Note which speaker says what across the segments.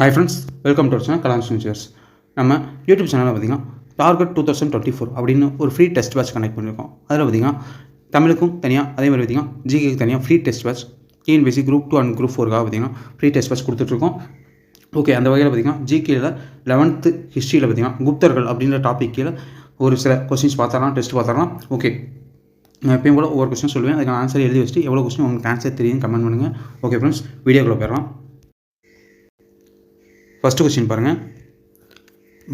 Speaker 1: Hi friends, welcome to our channel Kalams news. நம்ம YouTube சேனலில் பார்த்திங்கன்னா டார்கெட் 2024 அப்படின்னு ஒரு ஃப்ரீ டெஸ்ட் பேட்ச் கனெக்ட் பண்ணியிருக்கோம். அதில் பார்த்திங்கன்னா தமிழுக்கும் தனியாக, அதே மாதிரி பார்த்திங்கன்னா ஜிகேக்கு தனியாக free test batch, TNPSC group 2 and group 4க்காக பார்த்திங்கன்னா ஃப்ரீ டெஸ்ட் பேட்ச் கொடுத்துட்ருக்கோம். ஓகே, அந்த வகையில் பார்த்திங்கன்னா ஜிகேயில் 11th ஹிஸ்ட்ரியில் பார்த்திங்கன்னா குப்தர்கள் அப்படின்ற டாபிக் கீழே ஒரு சில கொஸ்டின்ஸ் பார்த்துடலாம், டெஸ்ட் பார்த்துடலாம். ஓகே, நான் எப்பயும் கூட ஒவ்வொரு கொஸ்டின் சொல்லுவேன், அதுக்கான ஆன்சர் எழுதி வச்சுட்டு எவ்வளோ கொஸ்டின் உங்களுக்கு ஆன்சர் தெரியும் கமெண்ட் பண்ணுங்கள். ஓகே ஃப்ரெண்ட்ஸ், வீடியோக்குள்ளே போயிடலாம். ஃபஸ்ட்டு கொஸ்டின் பாருங்கள்.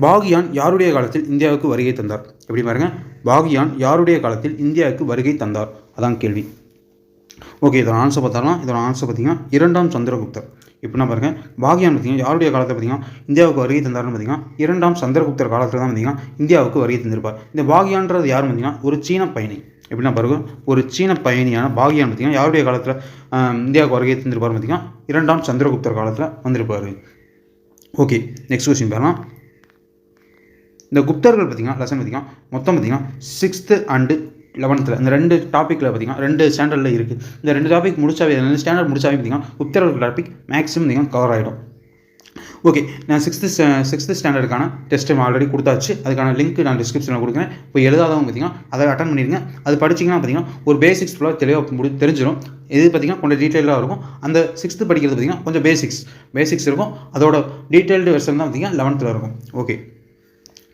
Speaker 1: பாகியான் யாருடைய காலத்தில் இந்தியாவுக்கு வருகை தந்தார்? எப்படி பாருங்கள், பாகியான் யாருடைய காலத்தில் இந்தியாவுக்கு வருகை தந்தார், அதான் கேள்வி. ஓகே, இதோட ஆன்சர் பார்த்தாலும் இதோட ஆன்சர் பார்த்தீங்கன்னா 2ஆம் சந்திரகுப்தர். எப்படின்னா பாருங்கள், பாகியான் பார்த்தீங்கன்னா யாருடைய காலத்தில் பார்த்தீங்கன்னா இந்தியாவுக்கு வருகை தந்தார்னு பார்த்தீங்கன்னா 2ஆம் சந்திரகுப்தர் காலத்தில் தான் பார்த்தீங்கன்னா இந்தியாவுக்கு வருகை தந்திருப்பார். இந்த பாகியான்றது யாரும் பார்த்தீங்கன்னா ஒரு சீன பயணி. எப்படின்னா பாருங்கள், ஒரு சீன பயணியான பாகியான் பார்த்தீங்கன்னா யாருடைய காலத்தில் இந்தியாவுக்கு வருகை தந்திருப்பார் பார்த்தீங்கன்னா 2ஆம் சந்திரகுப்தர் காலத்தில் வந்திருப்பார். ஓகே, நெக்ஸ்ட் கொஸ்டின் பாருங்கள். இந்த குப்தர்கள் பார்த்திங்கன்னா லெசன் பார்த்திங்கன்னா மொத்தம் பார்த்திங்கன்னா 6th and 11th இந்த 2 டாப்பிக்கில் பார்த்திங்கன்னா 2 ஸ்டாண்டர்டில் இருக்குது. இந்த 2 டாபிக் முடிச்சாவே, 2 ஸ்டாண்டர்ட் முடிச்சாவே பார்த்திங்கன்னா குப்தர்கள் டாபிக் மேக்ஸிமம் பார்த்திங்கன்னா கவர் ஆகிடும். ஓகே, நான் 6th ஸ்டாண்டர்டுக்கான டெஸ்ட் ஆல்ரெடி கொடுத்தாச்சு. அதுக்கான லிங்க் நான் டிஸ்கிரிப்ஷனில் கொடுக்குறேன். இப்போ எழுதாதவங்க பார்த்திங்கன்னா அதை அட்டன் பண்ணிடுங்க. அது படிச்சிங்கன்னா பார்த்திங்கன்னா ஒரு பேசிக்ஸ் ஃபுல்லாக தெளிவாக தெரிஞ்சிடும். இது பார்த்திங்கன்னா கொஞ்சம் டீட்டெயிலாக இருக்கும். அந்த 6th படிக்கிறது பார்த்திங்கன்னா கொஞ்சம் பேசிக்ஸ் இருக்கும். அதோட டீட்டெயில்டு வெர்ஷன் தான் பார்த்திங்கன்னா 11th இருக்கும். ஓகே,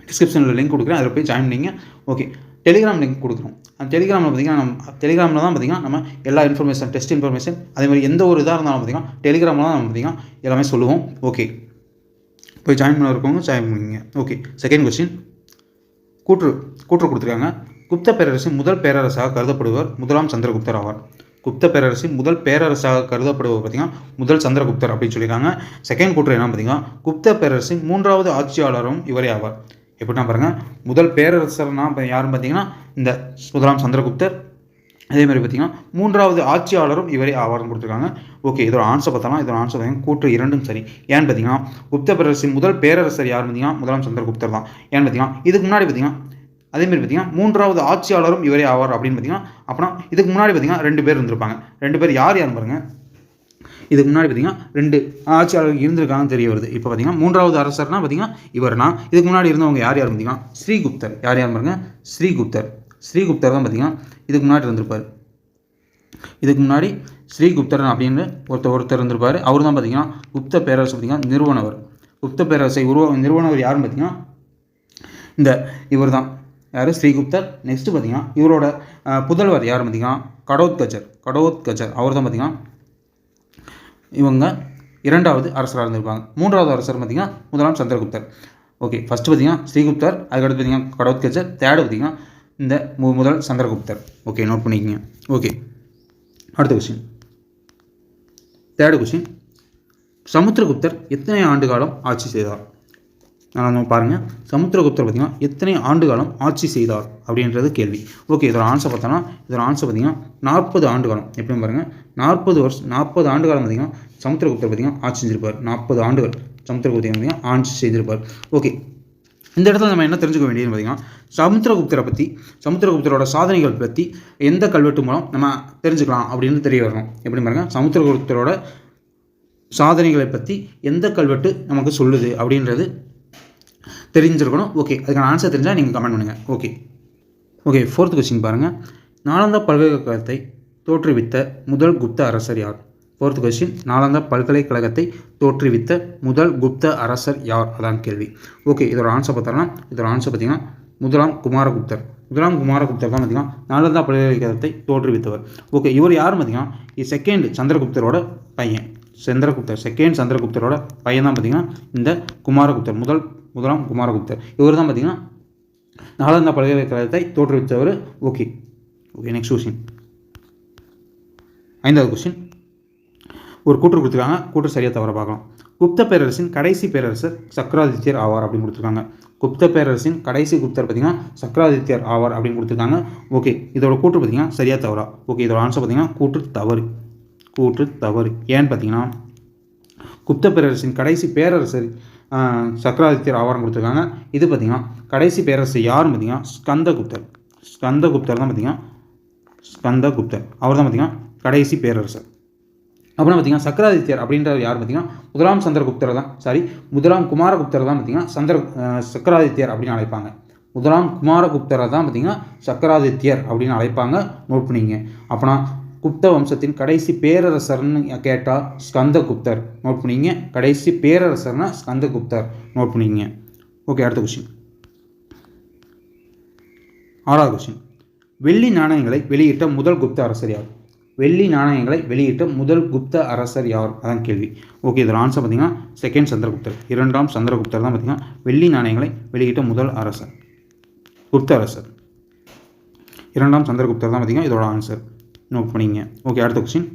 Speaker 1: டிஸ்கிரிப்ஷனில் லிங்க் கொடுக்குறேன், அதில் போய் ஜாயின் பண்ணிங்க. ஓகே, டெலிகிராம் லிங்க் கொடுக்குறோம். அந்த டெலிகிராமில் பார்த்திங்கன்னா டெலிகிராமில் தான் பார்த்திங்கன்னா நம்ம எல்லா இன்ஃபர்மேஷன், டெஸ்ட் இன்ஃபர்மேஷன், அதேமாதிரி எந்த ஒரு இதாக இருந்தாலும் பார்த்திங்கன்னா டெலிகிராமில் தான் நம்ம பார்த்திங்கன்னா எல்லாமே சொல்லுவோம். ஓகே, போய் ஜாயின் பண்ண இருக்கவங்க ஜாயின் பண்ணிங்க. Okay, second question. கூற்று கொடுத்துருக்காங்க. குப்த பேரரசின் முதல் பேரரசாக கருதப்படுவர் 1ஆம் சந்திரகுப்தர் ஆவார். குப்த பேரரசின் முதல் பேரரசாக கருதப்படுவர் பார்த்திங்கன்னா முதல் சந்திரகுப்தர் அப்படின்னு சொல்லியிருக்காங்க. செகண்ட் கூற்று என்ன பார்த்திங்கன்னா குப்த பேரரசின் 3வது ஆட்சியாளரும் இவரே ஆவார். எப்படின்னா பாருங்கள், முதல் பேரரசர்னா யாரும் பார்த்தீங்கன்னா இந்த 1ஆம் சந்திரகுப்தர், அதேமாதிரி பார்த்திங்கன்னா 3வது ஆட்சியாளரும் இவரே ஆவார்னு கொடுத்துருக்காங்க. ஓகே, இதோட ஆன்சர் பார்த்தோம்னா இதோட ஆன்சர் பார்த்தீங்கன்னா கூற்று 2ம் சரி. ஏன்னு பார்த்தீங்கன்னா குப்த பேரரசின் முதல் பேரரசர் யார் பார்த்தீங்கன்னா 1ஆம் சந்திரகுப்தர் தான். ஏன்னு பார்த்தீங்கன்னா இதுக்கு முன்னாடி பார்த்தீங்கன்னா அதேமாதிரி பார்த்தீங்கன்னா 3வது ஆட்சியாளரும் இவரே ஆவார் அப்படின்னு பார்த்தீங்கன்னா அப்படின்னா இதுக்கு முன்னாடி பார்த்தீங்கன்னா 2 பேர் இருந்திருப்பாங்க. 2 பேர் யாருன்னு பாருங்கள். இதுக்கு முன்னாடி பார்த்தீங்கன்னா 2 ஆட்சியாளர்கள் இருந்திருக்காங்கன்னு தெரிய வருது. இப்போ பார்த்தீங்கன்னா 3வது அரசர்னா பார்த்தீங்கன்னா இவர்னா, இதுக்கு முன்னாடி இருந்தவங்க யார் பார்த்தீங்கன்னா ஸ்ரீகுப்தர். யார் பாருங்க, ஸ்ரீகுப்தர் தான் பார்த்தீங்கன்னா இதுக்கு முன்னாடி இருந்திருப்பார். இதுக்கு முன்னாடி ஸ்ரீகுப்தர் அப்படின்னு ஒருத்தர் இருந்திருப்பார். அவர் தான் பார்த்தீங்கன்னா குப்த பேரரசு பார்த்தீங்கன்னா நிறுவனவர். குப்த பேரரசை நிறுவனவர் யாருன்னு பார்த்தீங்கன்னா இந்த இவர் தான். யார்? ஸ்ரீகுப்தர். நெக்ஸ்ட்டு பார்த்தீங்கன்னா இவரோட புதல்வர் யார் பார்த்தீங்கன்னா கடோத்கஜர். அவர் தான் பார்த்தீங்கன்னா இவங்க 2வது அரசராக இருந்திருப்பாங்க. 3வது அரசர் பார்த்திங்கன்னா 1ஆம் சந்திரகுப்தர். ஓகே, ஃபஸ்ட்டு பார்த்திங்கன்னா ஸ்ரீகுப்தர், அதுக்கடுத்து பார்த்திங்கன்னா கடோத்கஜர், தேர்டு பார்த்திங்கன்னா இந்த முதல் சந்திரகுப்தர். ஓகே, நோட் பண்ணிக்கோங்க. ஓகே, அடுத்த கொஸ்டின். Third question. சமுத்திரகுப்தர் எத்தனை ஆண்டு காலம் ஆட்சி செய்தார்? நான் பாருங்கள், சமுத்திரகுப்தர் பார்த்திங்கன்னா எத்தனை ஆண்டு காலம் ஆட்சி செய்தார் அப்படின்றது கேள்வி. ஓகே, இதோட ஆன்சர் பார்த்தோன்னா இதோட ஆன்சர் பார்த்திங்கன்னா 40 ஆண்டு காலம். எப்படின்னு பாருங்கள், 40 ஆண்டு காலம் பார்த்திங்கன்னா சமுத்திரகுப்தர் பார்த்திங்கன்னா ஆட்சி செஞ்சிருப்பார். 40 ஆண்டுகள் சமுத்திரகுப்தர் பார்த்திங்கன்னா ஆட்சி செய்திருப்பார். ஓகே, இந்த இடத்துல நம்ம என்ன தெரிஞ்சுக்க வேண்டியதுன்னு பார்த்திங்கன்னா சமுத்திரகுப்தரோட சாதனைகள் பற்றி எந்த கல்வெட்டு மூலம் நம்ம தெரிஞ்சுக்கலாம் அப்படின்னு தெரிய வரணும். எப்படி பாருங்கள், சமுத்திரகுப்தரோட சாதனைகளை பற்றி எந்த கல்வெட்டு நமக்கு சொல்லுது அப்படின்றது தெரிஞ்சிருக்கணும். ஓகே, அதுக்கான ஆன்சர் தெரிஞ்சால் நீங்கள் கமெண்ட் பண்ணுங்கள். ஓகே, 4th கொஸ்டின் பாருங்கள். நாலந்தா பல்கலைக்கழகத்தை தோற்றுவித்த முதல் குப்த அரசர் யார்? 4th question. நாலந்தா பல்கலைக்கழகத்தை தோற்றுவித்த முதல் குப்த அரசர் யார், அதான் கேள்வி. ஓகே, இதோட ஆன்சர் பார்த்தோம்னா இதோட ஆன்சர் பார்த்தீங்கன்னா 1ஆம் குமாரகுப்தர் தான் பார்த்திங்கன்னா நாலந்தா பல்கலைக்கழகத்தை தோற்றுவித்தவர். ஓகே, இவர் யார் பார்த்தீங்கன்னா செகண்ட் சந்திரகுப்தரோட பையன். செகண்ட் சந்திரகுப்தரோட பையன் தான் பார்த்திங்கன்னா இந்த குமாரகுப்தர், முதலாம் குமாரகுப்தர். இவர் தான் பார்த்திங்கன்னா நாலந்தா பல்கலைக்கழகத்தை தோற்றுவித்தவர். Okay, next question. 5வது கொஸ்டின். ஒரு கூற்று கொடுத்துருக்காங்க, கூற்று சரியாக தவற பார்க்கலாம். குப்த பேரரசின் கடைசி பேரரசர் சக்கராதித்யர் ஆவார் அப்படின்னு கொடுத்துருக்காங்க. குப்த பேரரசின் கடைசி குப்தர் பார்த்திங்கன்னா சக்கராதித்யர் ஆவார் அப்படின்னு கொடுத்துருக்காங்க. ஓகே, இதோட கூற்று பார்த்திங்கன்னா சரியாக தவறா? ஓகே, இதோட ஆன்சர் பார்த்திங்கன்னா கூற்று தவறு. ஏன்னு பார்த்தீங்கன்னா குப்த பேரரசின் கடைசி பேரரசர் சக்கராதித்யர் ஆவாரம் கொடுத்துருக்காங்க. இது பார்த்திங்கன்னா கடைசி பேரரசர் யாருன்னு பார்த்திங்கன்னா ஸ்கந்தகுப்தர் தான் பார்த்திங்கன்னா அவர் தான் பார்த்திங்கன்னா கடைசி பேரரசர். அப்புறம் பார்த்தீங்கன்னா சக்கராதித்யர் அப்படின்றவர் யார் பார்த்தீங்கன்னா முதலாம் சந்திரகுப்தர் தான் முதலாம் குமாரகுப்தர் தான் பார்த்தீங்கன்னா சக்கராதித்யர் அப்படின்னு அழைப்பாங்க. முதலாம் குமாரகுப்தரை தான் பார்த்தீங்கன்னா சக்கராதித்யர் அப்படின்னு அழைப்பாங்க. நோட் பண்ணிங்க. அப்போனா குப்த வம்சத்தின் கடைசி பேரரசர்னு கேட்டால் ஸ்கந்தகுப்தர். நோட் பண்ணிங்க. கடைசி பேரரசர்னா ஸ்கந்தகுப்தர். நோட் பண்ணிங்க. ஓகே, அடுத்த கொஸ்டின். 6வது கொஸ்டின். வெள்ளி நாணயங்களை வெளியிட்ட முதல் குப்த அரசர் யார்? வெள்ளி நாணயங்களை வெளியிட்ட முதல் குப்த அரசர் யார்? அதான் கேள்வி. ஓகே, இதில் ஆன்சர் பார்த்தீங்கன்னா செகண்ட் சந்திரகுப்தர். 2ஆம் சந்திரகுப்தர் தான் பார்த்தீங்கன்னா வெள்ளி நாணயங்களை வெளியிட்ட முதல் அரசர், குப்த அரசர். 2ஆம் சந்திரகுப்தர் தான் பார்த்தீங்கன்னா இதோட ஆன்சர். நோட் பண்ணிங்க. ஓகே, அடுத்த கொஸ்டின்.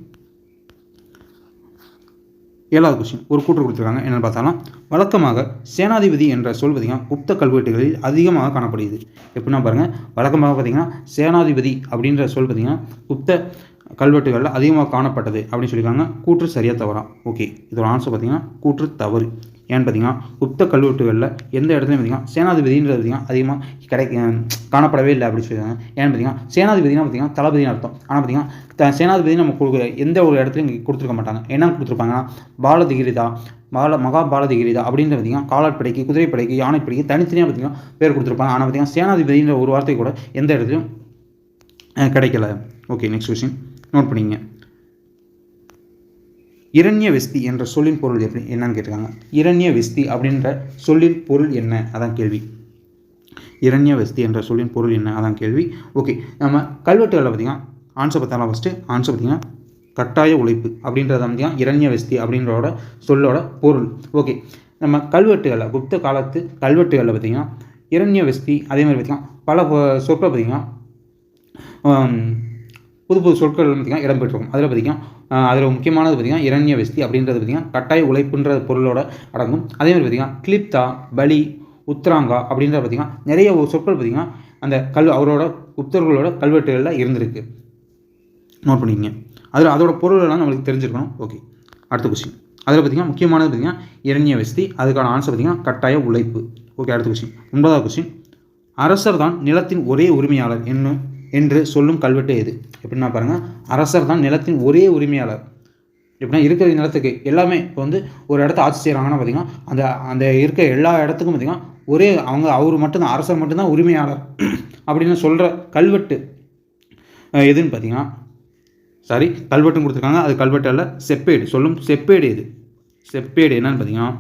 Speaker 1: 7வது கொஸ்டின். ஒரு கூற்று கொடுத்துருக்காங்க. என்னென்னு பார்த்தாலும், வழக்கமாக சேனாதிபதி என்ற சொல் பார்த்தீங்கன்னா குப்த கல்வெட்டுகளில் அதிகமாக காணப்படுகிறது. எப்படின்னா பாருங்கள், வழக்கமாக பார்த்தீங்கன்னா சேனாதிபதி அப்படின்ற சொல் பார்த்தீங்கன்னா குப்த கல்வெட்டுகளில் அதிகமாக காணப்பட்டது அப்படின்னு சொல்லியிருக்காங்க. கூற்று சரியாக தவறா? ஓகே, இதோட ஆன்சர் பார்த்தீங்கன்னா கூற்று தவறு. ஏன்னு பார்த்தீங்கன்னா குப்த கல்வெட்டுகளில் எந்த இடத்துலையும் பார்த்தீங்கன்னா சேனாதிபதின்றது பார்த்தீங்கன்னா அதிகமாக காணப்படவே இல்லை அப்படின்னு சொல்லியிருக்காங்க. ஏன்னு பார்த்தீங்கன்னா சேனாதிபதினா பார்த்தீங்கன்னா தளபதினு அர்த்தம். ஆனால் பார்த்தீங்கன்னா சேனாதிபதி நம்ம எந்த ஒரு இடத்துலையும் கொடுத்துருக்க மாட்டாங்க. என்ன கொடுத்துருப்பாங்கன்னா பாலதிகிரிதா, மகாபாலதிகிரிதா அப்படின்ற பார்த்தீங்கன்னா காலாட்படைக்கு, குதிரைப்படைக்கு, யானைப்படைக்கு தனித்தனியாக பார்த்தீங்கன்னா பேர் கொடுத்துருப்பாங்க. ஆனால் பார்த்தீங்கன்னா சேனாதிபதின்ற ஒரு வார்த்தை கூட எந்த இடத்துலையும் கிடைக்கல. ஓகே, நெக்ஸ்ட் கொஸ்டின் நோட் பண்ணிங்க. இரண்யவெஸ்தி என்ற சொல்லின் பொருள் எப்படி என்னன்னு கேட்டிருக்காங்க. இரண்யவெஸ்தி அப்படின்ற சொல்லின் பொருள் என்ன? அதான் கேள்வி. இரண்யவெஸ்தி என்ற சொல்லின் பொருள் என்ன? அதான் கேள்வி. ஓகே, நம்ம கல்வெட்டுகளில் பார்த்தீங்கன்னா ஆன்சர் பார்த்தாலும் ஃபஸ்ட்டு ஆன்சர் பார்த்தீங்கன்னா கட்டாய உழைப்பு அப்படின்றத பார்த்தீங்கன்னா இரண்யவெஸ்தி அப்படின்றோட சொல்லோட பொருள். ஓகே, நம்ம கல்வெட்டுகளில் குப்த காலத்து கல்வெட்டுகளில் பார்த்தீங்கன்னா இரண்யவெஸ்தி அதே மாதிரி பார்த்தீங்கன்னா பல சொற்கள் பார்த்தீங்கன்னா புது புது சொற்கள் பார்த்திங்கன்னா இடம்பெற்றிருக்கும். அதில் பார்த்திங்கன்னா அதில் முக்கியமானது பார்த்திங்கன்னா இரண்யவெஸ்தி அப்படின்றது பார்த்திங்கன்னா கட்டாய உழைப்புன்ற பொருளோட அடங்கும். அதேமாதிரி பார்த்திங்கன்னா கிளிப்தா, பலி, உத்ராங்கா அப்படின்ற பார்த்திங்கன்னா நிறைய சொற்கள் பார்த்திங்கன்னா அந்த அவரோட குப்தர்களோட கல்வெட்டுகளில் இருந்திருக்கு. நோட் பண்ணிக்கங்க. அதோட பொருளெல்லாம் நம்மளுக்கு தெரிஞ்சிருக்கணும். ஓகே, அடுத்த கொஸ்டின். அதில் பார்த்திங்கன்னா முக்கியமானது பார்த்திங்கன்னா இரண்யவெஸ்தி, அதுக்கான ஆன்சர் பார்த்திங்கன்னா கட்டாய உழைப்பு. ஓகே, அடுத்த கொஸ்டின். 9வது கொஸ்டின். அரசர் தான் நிலத்தின் ஒரே உரிமையாளர் என்று சொல்லும் கல்வெட்டு எது? எப்படின்னா பாருங்கள், அரசர் தான் நிலத்தின் ஒரே உரிமையாளர். எப்படின்னா இருக்கிற நிலத்துக்கு எல்லாமே இப்போ ஒரு இடத்த ஆட்சி செய்கிறாங்கன்னா பார்த்திங்கன்னா அந்த இருக்க எல்லா இடத்துக்கும் பார்த்திங்கன்னா அவர் மட்டும்தான், அரசர் மட்டும்தான் உரிமையாளர் அப்படின்னு சொல்கிற கல்வெட்டு எதுன்னு பார்த்தீங்கன்னா கல்வெட்டுன்னு கொடுத்துருக்காங்க. அது கல்வெட்டு அல்ல, செப்பேடு. சொல்லும் செப்பேடு எது? செப்பேடு என்னன்னு பார்த்தீங்கன்னா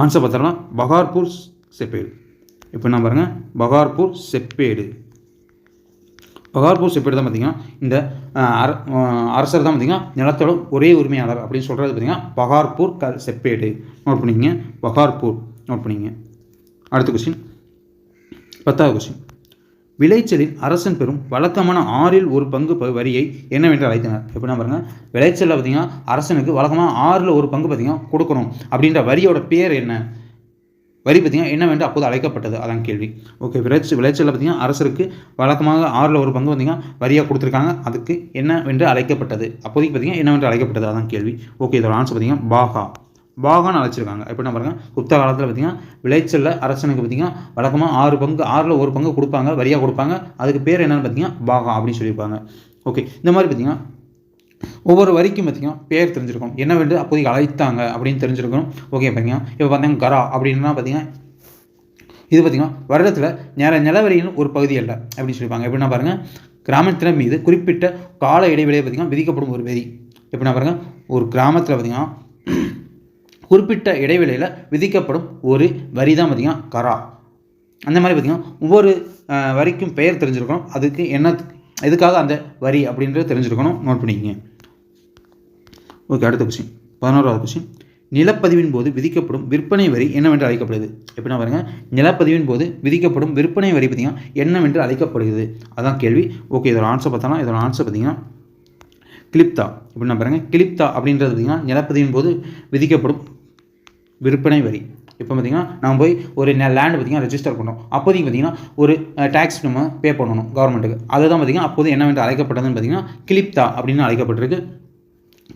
Speaker 1: ஆன்சர் பார்த்தோம்னா பகார்பூர் செப்பேடு. எப்படின்னா பாருங்கள், பகார்பூர் செப்பேடு. பகார்பூர் செப்பேடு தான் பார்த்திங்கன்னா இந்த அரசர் தான் பார்த்திங்கன்னா நிலத்தோட ஒரே உரிமையாளர் அப்படின்னு சொல்கிறது பார்த்திங்கன்னா பகார்பூர் செப்பேடு. நோட் பண்ணிங்க. பகார்பூர் நோட் பண்ணிங்க. அடுத்த கொஸ்டின். 10வது கொஸ்டின். விளைச்சலில் அரசன் பெறும் வழக்கமான 1/6 வரியை என்னவென்று அழைத்தனர்? எப்படின்னா பாருங்கள், விளைச்சலில் பார்த்திங்கன்னா அரசனுக்கு வழக்கமான 1/6 பார்த்திங்கன்னா கொடுக்கணும் அப்படின்ற வரியோட பேர் என்ன? வரி பார்த்திங்கன்னா என்னவென்று அப்போது அழைக்கப்பட்டது? அதான் கேள்வி. ஓகே, விளைச்சலில் பார்த்திங்கன்னா அரசருக்கு வழக்கமாக 1/6 பார்த்திங்கன்னா வரியாக கொடுத்துருக்காங்க. அதுக்கு என்னவென்று அழைக்கப்பட்டது? அப்போதைக்கு பார்த்திங்கன்னா என்னவென்று அழைக்கப்பட்டது? அதான் கேள்வி. ஓகே, இதோட ஆன்சர் பார்த்திங்கன்னா பாகான்னு அழைச்சிருக்காங்க. எப்படின்னா பாருங்கள், குப்த காலத்தில் பார்த்திங்கன்னா விளைச்சலில் அரசனுக்கு பார்த்திங்கன்னா வழக்கமாக 6/6 கொடுப்பாங்க, வரியாக கொடுப்பாங்க. அதுக்கு பேர் என்னென்னு பார்த்திங்கன்னா பாகா அப்படின்னு சொல்லியிருப்பாங்க. ஓகே, இந்த மாதிரி பார்த்திங்கன்னா ஒவ்வொரு வரிக்கும் பார்த்திங்கன்னா பேர் தெரிஞ்சிருக்கும், என்னவென்று அப்போதைக்கு அழைத்தாங்க அப்படின்னு தெரிஞ்சிருக்கணும். ஓகே, பார்த்திங்கன்னா இப்போ பார்த்தீங்கன்னா கரா அப்படின்னா பார்த்திங்கன்னா இது பார்த்திங்கன்னா வருடத்தில் நிலவரியின் ஒரு பகுதி அல்ல அப்படின்னு சொல்லியிருப்பாங்க. எப்படின்னா பாருங்கள், கிராமத்தின் மீது குறிப்பிட்ட கால இடைவெளியை பார்த்திங்கன்னா விதிக்கப்படும் ஒரு வரி. எப்படின்னா பாருங்கள், ஒரு கிராமத்தில் பார்த்திங்கன்னா குறிப்பிட்ட இடைவெளியில் விதிக்கப்படும் ஒரு வரி தான் பார்த்திங்கன்னா கரா. அந்த மாதிரி பார்த்திங்கன்னா ஒவ்வொரு வரிக்கும் பெயர் தெரிஞ்சிருக்கணும். அதுக்கு எதுக்காக அந்த வரி அப்படின்றது தெரிஞ்சிருக்கணும். நோட் பண்ணிக்கங்க. ஓகே, அடுத்த கொஸ்டின். 11வது கொஸ்டின். நிலப்பதிவின் போது விதிக்கப்படும் விற்பனை வரி என்னவென்று அழைக்கப்படுது? எப்படின்னா பாருங்கள், நிலப்பதிவின் போது விதிக்கப்படும் விற்பனை வரி பார்த்திங்கன்னா என்னவென்று அழைக்கப்படுகிறது? அதான் கேள்வி. ஓகே, இதோட ஆன்சர் பார்த்தோம்னா இதோட ஆன்சர் பார்த்திங்கன்னா கிளிப்தா. எப்படின்னா பாருங்கள், கிளிப்தா அப்படின்றது பார்த்திங்கன்னா நிலப்பதிவின் போது விதிக்கப்படும் விற்பனை வரி. இப்போ பார்த்திங்கன்னா நம்ம போய் ஒரு லேண்டு பார்த்திங்கன்னா ரெஜிஸ்டர் பண்ணோம். அப்போதைக்கு பார்த்திங்கன்னா ஒரு டேக்ஸ் நம்ம பே பண்ணணும் கவர்மெண்ட்டுக்கு. அதுதான் பார்த்திங்கன்னா அப்போது என்னவென்று அழைக்கப்பட்டதுன்னு பார்த்திங்கன்னா கிளிப்தா அப்படின்னு அழைக்கப்பட்டிருக்கு.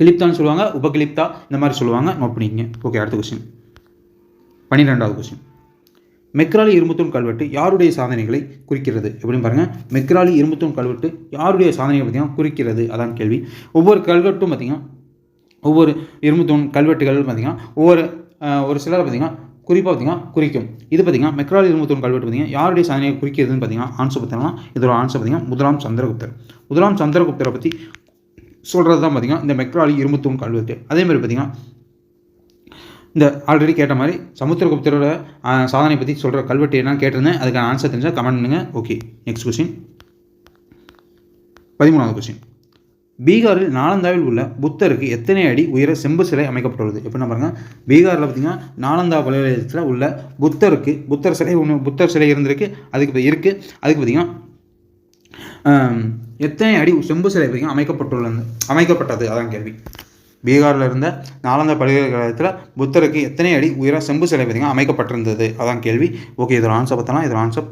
Speaker 1: கிளிப்தான்னு சொல்லுவாங்க, உபகிளிப்தா இந்த மாதிரி சொல்லுவாங்க. நோட் பண்ணிக்கங்க. ஓகே, அடுத்த கொஸ்டின். 12வது கொஸ்டின். மெக்ராலி இரும்புத்தூண் கல்வெட்டு யாருடைய சாதனைகளை குறிக்கிறது? எப்படின்னு பாருங்கள், மெக்ராலி இரும்புத்தூண் கல்வெட்டு யாருடைய சாதனைகளை பார்த்திங்கன்னா குறிக்கிறது? அதான் கேள்வி. ஒவ்வொரு கல்வெட்டும் பார்த்திங்கன்னா ஒவ்வொரு இரும்பு தூண் கல்வெட்டுகள் பார்த்திங்கன்னா ஒரு சிலரை பார்த்திங்கன்னா குறிப்பாக பார்த்திங்கன்னா குறிக்கும். இது பார்த்திங்கன்னா மெக்ரால் இரும்பு தூண் கல்வெட்டு பார்த்திங்கன்னா யாருடைய சாதனையை குறிக்கிறதுன்னு பார்த்திங்கன்னா ஆன்சர் பார்த்தீங்கன்னா இதோட ஆன்சர் பார்த்திங்கன்னா முதலாம் சந்திரகுப்தரை பற்றி சொல்கிறது தான் பார்த்திங்கன்னா இந்த மெக்ராலி இரும்பு தூண் கல்வெட்டு. அதேமாதிரி பார்த்திங்கன்னா இந்த ஆல்ரெடி கேட்ட மாதிரி சமுத்திரகுப்தரோட சாதனை பற்றி சொல்கிற கல்வெட்டு என்னன்னு கேட்டிருந்தேன். அதுக்கான ஆன்சர் தெரிஞ்சால் கமெண்ட் பண்ணுங்க. ஓகே, நெக்ஸ்ட் கொஸ்டின் 13வது கொஸ்டின். பீகாரில் நாலந்தாவில் உள்ள புத்தருக்கு எத்தனை அடி உயர செம்பு சிலை அமைக்கப்பட்டுள்ளது? எப்படின்னா பாருங்கள், பீகாரில் பார்த்திங்கன்னா நாலந்தா பல்கலைக்கழகத்தில் உள்ள புத்தர் சிலை இருந்திருக்கு. அதுக்கு பார்த்திங்கன்னா எத்தனை அடி செம்பு சிலை பார்த்திங்கன்னா அமைக்கப்பட்டது அதான் கேள்வி. பீகாரில் இருந்த நாலந்தா பல்கலைக்கழகத்தில் புத்தருக்கு எத்தனை அடி உயர செம்பு சிலை பார்த்திங்கன்னா அமைக்கப்பட்டிருந்தது அதான் கேள்வி. ஓகே, இதோட ஆன்சர் பார்த்தோம்னா இதோட ஆன்சர்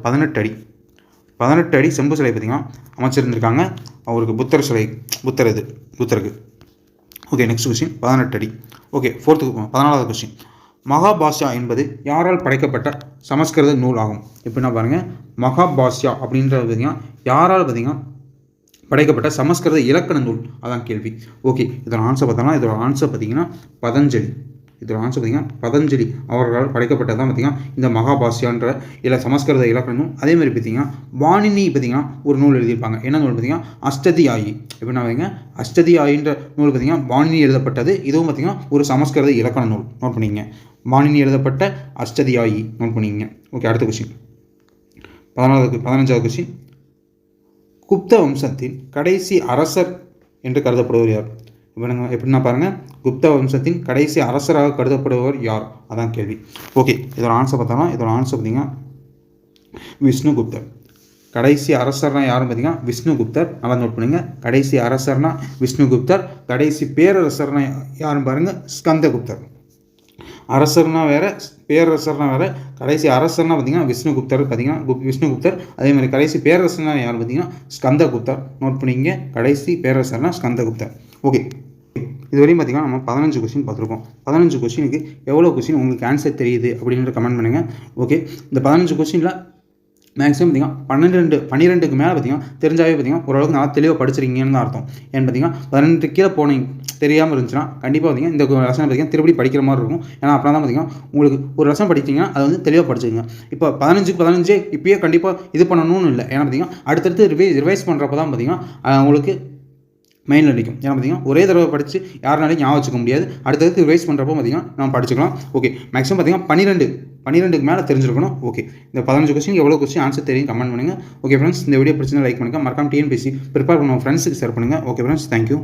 Speaker 1: 18 அடி செம்பு சிலை பார்த்திங்கன்னா அமைச்சிருந்திருக்காங்க அவருக்கு. புத்தருக்கு. ஓகே, நெக்ஸ்ட் கொஸ்டின் 18 அடி. Okay, 14வது question. மகாபாஷ்யா என்பது யாரால் படைக்கப்பட்ட சமஸ்கிருத நூல் ஆகும்? எப்படின்னா பாருங்கள், மகாபாஷ்யா அப்படின்றது பார்த்திங்கன்னா யாரால் பார்த்திங்கன்னா படைக்கப்பட்ட சமஸ்கிருத இலக்கண நூல் அதான் கேள்வி. ஓகே, இதோட ஆன்சர் பார்த்தோம்னா இதோட ஆன்சர் பார்த்திங்கன்னா பதஞ்சலி அவர்களால் படைக்கப்பட்டது தான் பார்த்திங்கன்னா இந்த மகாபாஷ்யான்ற சமஸ்கிருத இலக்கண நூல். அதேமாதிரி பார்த்திங்கன்னா வாணினி பார்த்திங்கன்னா ஒரு நூல் எழுதியிருப்பாங்க. என்ன நூல் பார்த்திங்கன்னா அஷ்டதியாயி. எப்படின்னா வைங்க, அஷ்டதியாயின்ற நூல் பார்த்திங்கன்னா வாணினி எழுதப்பட்டது. இதுவும் பார்த்திங்கன்னா ஒரு சமஸ்கிருத இலக்கண நூல். நோட் பண்ணிங்க, வாணினி எழுதப்பட்ட அஷ்டதியாயி நோட் பண்ணிங்க. ஓகே, அடுத்த கொஸ்டின் 15வது கொஸ்டின். குப்த வம்சத்தின் கடைசி அரசர் என்று கருதப்படுவர் யார்? எப்படின்னா பாருங்கள், குப்த வம்சத்தின் கடைசி அரசராக கருதப்படுபவர் யார் அதான் கேள்வி. ஓகே, இதோட ஆன்சர் பார்த்தோம்னா இதோட ஆன்சர் பார்த்திங்கன்னா விஷ்ணுகுப்தர். கடைசி அரசர்னா யாரும் பார்த்திங்கன்னா விஷ்ணுகுப்தர். நல்லா நோட் பண்ணுங்க, கடைசி அரசர்னா விஷ்ணுகுப்தர். கடைசி பேரரசர்னா யாரும் பாருங்கள் ஸ்கந்தகுப்தர். அரசர்னா வேறு, பேரரசர்னா வேறு. கடைசி அரசர்னா பார்த்திங்கன்னா விஷ்ணுகுப்தர். அதே மாதிரி கடைசி பேரரசர்னா யார் பார்த்திங்கன்னா ஸ்கந்தகுப்தர். நோட் பண்ணிங்க, கடைசி பேரரசர்னா ஸ்கந்தகுப்தர். ஓகே, இதுவரையும் பார்த்திங்கன்னா நம்ம 15 கொஸ்டின் பார்த்துருக்கோம். 15 கொஸ்டினுக்கு எவ்வளோ கொஸ்டின் உங்களுக்கு ஆன்சர் தெரியுது அப்படின்ற கமெண்ட் பண்ணுங்கள். ஓகே, இந்த 15 கொஸ்டினில் மேக்ஸிமம் பார்த்திங்கன்னா 12க்கு மேலே பார்த்திங்கன்னா தெரிஞ்சாவே பார்த்திங்கன்னா ஓரளவுக்கு நல்லா தெளிவாக படிச்சிருக்கீங்கன்னு தான் அர்த்தம். ஏன்னு பார்த்திங்கன்னா 18 கீழே போனீங்க தெரியாமல் இருந்துச்சுன்னா கண்டிப்பாக பார்த்திங்கன்னா இந்த லெசன் பார்த்திங்கன்னா திருப்பி படிக்கிற மாதிரி இருக்கும். ஏன்னா அப்படின்னா தான் பார்த்திங்கன்னா உங்களுக்கு ஒரு லெசன் படிச்சிங்கன்னா அதை வந்து தெளிவாக படிச்சுங்க. இப்போ 15 இப்போயே கண்டிப்பாக இது பண்ணணும்னு இல்லை. ஏன்னா பார்த்திங்கன்னா அடுத்தடுத்து ரிவைஸ் பண்ணுறப்ப தான் பார்த்திங்கன்னா உங்களுக்கு மைண்டில் நிற்கும். ஏன்னா பார்த்திங்கன்னா ஒரே தடவை படித்து யாருனாலையும் ஞாபகம் வச்சுக்க முடியாது. அடுத்தடுத்து ரிவைஸ் பண்ணுறப்போ பார்த்திங்கன்னா நம்ம படிச்சுக்கலாம். ஓகே, மேக்ஸிமம் பார்த்திங்கன்னா 12க்கு மேலே தெரிஞ்சிருக்கணும். ஓகே, இந்த 15 கொஸ்டின் எவ்வளோ கொஸ்டின் ஆன்சர் தெரியும் கமெண்ட் பண்ணுங்கள். ஓகே ஃப்ரெண்ட்ஸ், இந்த வீடியோ பிடிச்சிருந்தா லைக் பண்ணுங்கள். மறக்காம டிஎன்பிஎஸ்சி ப்ரிப்பேர் பண்ண ஃப்ரெண்ட்ஸுக்கு ஷேர் பண்ணுங்கள். Okay friends, thank you.